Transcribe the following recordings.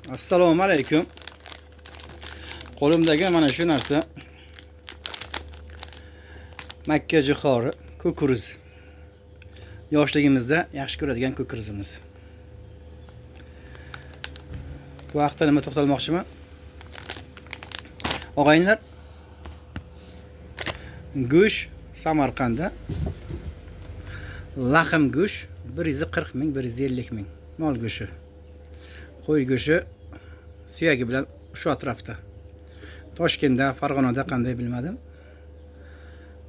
Assalomu alaykum. Qo'limdagi mana shu narsa Makka jo'xori, ko'kuriz. Yoshligimizda yaxshi ko'radigan ko'kurizimiz. Bu haqda nima to'xtalmoqchiman? Og'aynilar, go'sht Samarqandda lahm go'sht 140 ming, 150 ming. Mol go'shti. Qo'y go'shti suyagi bilan shu atrofda. Toshkentda, Farg'onada qanday bilmadim.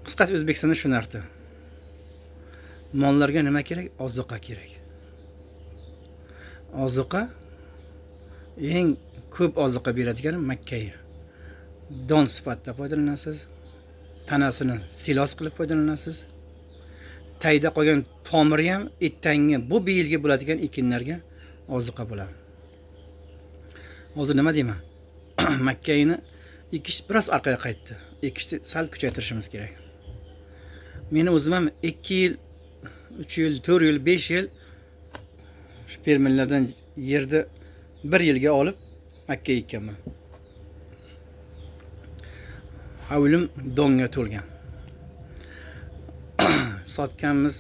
Qisqasi O'zbekistonda shu narxda. Mollarga nima kerak? Ozuqa kerak. Ozuqa eng ko'p ozuqa beradigan Makka. Don sifatida foydalanasiz. Tanasini silos qilib foydalanasiz. Tayda qolgan tomiri ham ertangi bu yilga bo'ladigan ekinlarga ozuqa bo'ladi. Hozir nima deyman? Makkani ekish biroz orqaga qaytdi. Ekishni sal kuchaytirishimiz kerak. Meni o'zim ham 2 yil, 3 yil, 4 yil, 5 yil shu fermerlardan yerni 1 yilga olib Makka ekkanman. Havlim donga to'lgan. Sotganmiz.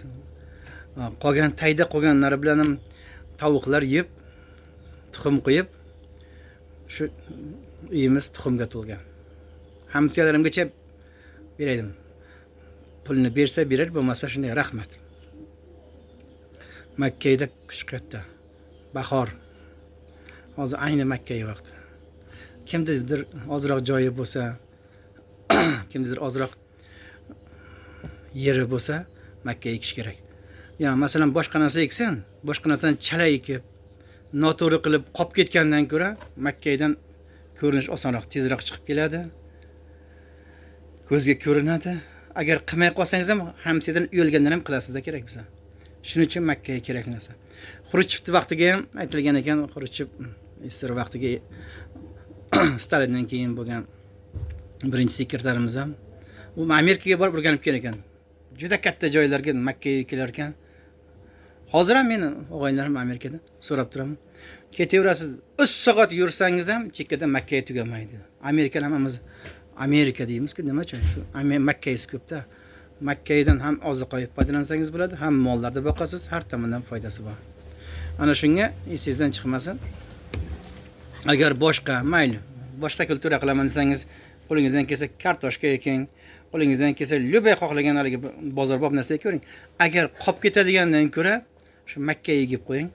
Qolgan tayda qolganlari bilan ham tovuqlar yeb, tuxum qo'yib, shu uyimiz tuxumga to'lgan. Hamsiyalarimgacha beraydim. Pulni bersa berar, bo'lmasa shunday rahmat. Makkada kuch katta. Bahor. Hozir ayni Makka vaqti. Kimdir ozroq joyi bo'lsa, kimdir ozroq yeri bo'lsa, Makka ekish kerak. Ya masalan boshqa narsa eksan, boshqa narsani chala ekib, noto'g'ri qilib qolib ketgandan ko'ra, Makkadan ko'rinish osonroq, tezroq chiqib keladi. Ko'zga ko'rinadi. Agar qilmay qolsangiz ham hamsiyadan uyalgandan ham qilasizda kerak bo'lsa. Shuning uchun Makkaga kerak narsa. Xruchevning vaqtiga ham aytilgan ekan, Xruchev SSR vaqtiga Stalindan keyin bo'lgan birinchi sekretarimiz ham u Amerikaga borib o'rganib kelgan ekan. Juda katta joylarga Makkaga kelar ekan. Hozir ham meni o'g'aylarim Amerikada so'rab turaman. Ketaverasiz, 3 soat yursangiz ham chekkada Makkaga tugamaydi. Amerikalar hammamiz Amerika deymiz-ku, nima uchun? Shu Makkangiz ko'pda. Makkadan ham ozuqa foydalansangiz bo'ladi, ham mollarda boqasiz, har tomondan foydasi bor. Ana shunga esingizdan chiqmasin. Agar boshqa, mayli, boshqa kultura qilaman desangiz, qo'lingizdan kelsa kartoshka eking, qo'lingizdan kelsa любой xohlagan haligi bozorbop narsa ko'ring. Agar qolib ketadigandan ko'ra, shu Makkaga yigib qo'ying.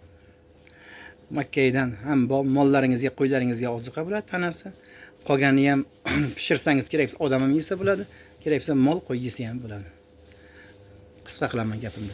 Makkadan ham mollaringizga, qo'ylaringizga ozuqa bo'ladi, tanasi. Qolganini ham pishirsangiz kerak bo'lsa odam ham yesa bo'ladi, kerak bo'lsa mol qo'y yesa ham bo'ladi. Qisqa qilaman gapimni.